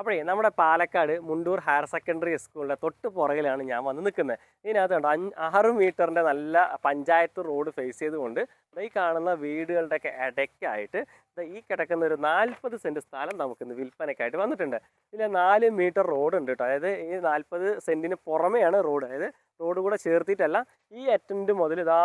അപ്പോഴേ നമ്മുടെ Palakkad Mundur higher secondary സ്കൂളിൻ്റെ തൊട്ട് പുറകിലാണ് ഞാൻ വന്ന് നിൽക്കുന്നത്. ഇതിനകത്ത് കണ്ടോ 6 മീറ്ററിൻ്റെ നല്ല പഞ്ചായത്ത് റോഡ് ഫേസ് ചെയ്തുകൊണ്ട് ഈ കാണുന്ന വീടുകളുടെയൊക്കെ ഇടയ്ക്കായിട്ട് ഈ കിടക്കുന്ന ഒരു 40 സെൻറ്റ് സ്ഥലം നമുക്കിന്ന് വിൽപ്പനയ്ക്കായിട്ട് വന്നിട്ടുണ്ട്. ഇതിൽ 4 മീറ്റർ റോഡ് ഉണ്ട് കേട്ടോ. അതായത് ഈ 40 സെൻറ്റിന് പുറമെയാണ് റോഡ്. അതായത് റോഡ് കൂടെ ചേർത്തിട്ടല്ല, ഈ അറ്റൻഡ് മുതൽ ഇതാ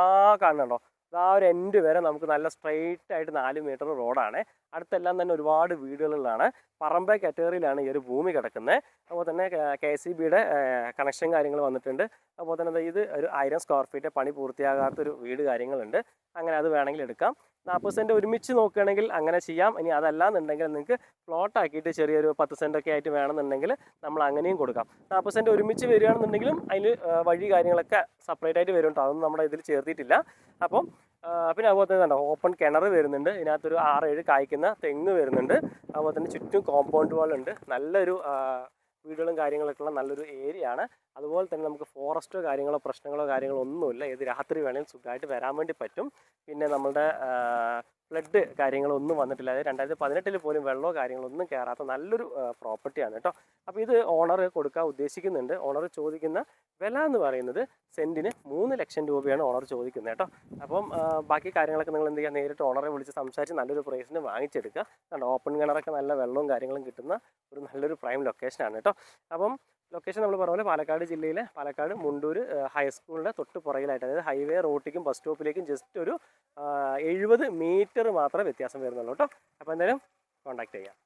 കാണുന്നുണ്ടോ, ഇതാ ഒരു എൻഡ് വരെ നമുക്ക് നല്ല സ്ട്രെയിറ്റ് ആയിട്ട് 4 മീറ്റർ റോഡാണ്. അടുത്തെല്ലാം തന്നെ ഒരുപാട് വീടുകളിലാണ്. പറമ്പ കാറ്റഗറിയിലാണ് ഈ ഒരു ഭൂമി കിടക്കുന്നത്. അതുപോലെ തന്നെ KCBയുടെ കണക്ഷൻ കാര്യങ്ങൾ വന്നിട്ടുണ്ട്. അതുപോലെ തന്നെ ഇത് ഒരു 1000 സ്ക്വയർ ഫീറ്റ് പണി പൂർത്തിയാകാത്തൊരു വീട് കാര്യങ്ങളുണ്ട്. അങ്ങനെ അത് വേണമെങ്കിൽ എടുക്കാം. 40 സെൻറ്റ് ഒരുമിച്ച് നോക്കുകയാണെങ്കിൽ അങ്ങനെ ചെയ്യാം. ഇനി അതല്ലാന്നുണ്ടെങ്കിൽ നിങ്ങൾക്ക് പ്ലോട്ടാക്കിയിട്ട് ചെറിയൊരു 10 സെൻറ്റൊക്കെ ആയിട്ട് വേണമെന്നുണ്ടെങ്കിൽ നമ്മൾ അങ്ങനെയും കൊടുക്കാം. 40 സെൻറ്റ് ഒരുമിച്ച് വരികയാണെന്നുണ്ടെങ്കിലും അതിൽ വഴി കാര്യങ്ങളൊക്കെ സെപ്പറേറ്റ് ആയിട്ട് വരും കേട്ടോ. അതൊന്നും നമ്മുടെ ഇതിൽ ചേർത്തിട്ടില്ല. അപ്പം പിന്നെ അതുപോലെ തന്നെ കണ്ടോ ഓപ്പൺ കിണർ വരുന്നുണ്ട്. ഇതിനകത്തൊരു 6-7 കായ്ക്കുന്ന തെങ്ങ് വരുന്നുണ്ട്. അതുപോലെ തന്നെ ചുറ്റും കോമ്പൗണ്ട് വാളുണ്ട്. നല്ലൊരു വീടുകളും കാര്യങ്ങളൊക്കെ ഉള്ള നല്ലൊരു ഏരിയ ആണ്. അതുപോലെ തന്നെ നമുക്ക് ഫോറസ്റ്റോ കാര്യങ്ങളോ പ്രശ്നങ്ങളോ ഒന്നുമില്ല. ഏത് രാത്രി വേണമെങ്കിലും സുഖമായിട്ട് വരാൻ വേണ്ടി പറ്റും. പിന്നെ നമ്മളുടെ ഫ്ലഡ് കാര്യങ്ങളൊന്നും വന്നിട്ടില്ല. അതായത് 2018 പോലും വെള്ളമോ കാര്യങ്ങളൊന്നും കയറാത്ത നല്ലൊരു പ്രോപ്പർട്ടിയാണ് കേട്ടോ. അപ്പോൾ ഇത് ഓണർ കൊടുക്കാൻ ഉദ്ദേശിക്കുന്നുണ്ട്. ഓണർ ചോദിക്കുന്ന വില എന്ന് പറയുന്നത് സെൻറ്റിന് 3 ലക്ഷം രൂപയാണ് ഓണർ ചോദിക്കുന്നത് കേട്ടോ. അപ്പം ബാക്കി കാര്യങ്ങളൊക്കെ നിങ്ങൾ എന്ത് ചെയ്യുക, നേരിട്ട് ഓണറെ വിളിച്ച് സംസാരിച്ച് നല്ലൊരു പ്രൈസിന് വാങ്ങിച്ചെടുക്കുക. കണ്ടോ ഓപ്പൺ കിണറൊക്കെ നല്ല വെള്ളവും കാര്യങ്ങളും കിട്ടുന്ന ഒരു നല്ലൊരു പ്രൈം ലൊക്കേഷനാണ് കേട്ടോ. അപ്പം ലൊക്കേഷൻ നമ്മൾ പറഞ്ഞ പോലെ പാലക്കാട് ജില്ലയിലെ പാലക്കാട് മുണ്ടൂർ ഹൈസ്കൂളിൻ്റെ തൊട്ട് പുറകിലായിട്ട്, അതായത് ഹൈവേ റോട്ടിലേക്കും ബസ് സ്റ്റോപ്പിലേക്കും ജസ്റ്റ് ഒരു 70 മീറ്റർ മാത്രമേ വ്യത്യാസം വരുന്നുള്ളൂ കേട്ടോ. അപ്പോൾ എന്തായാലും കോൺടാക്ട് ചെയ്യാം.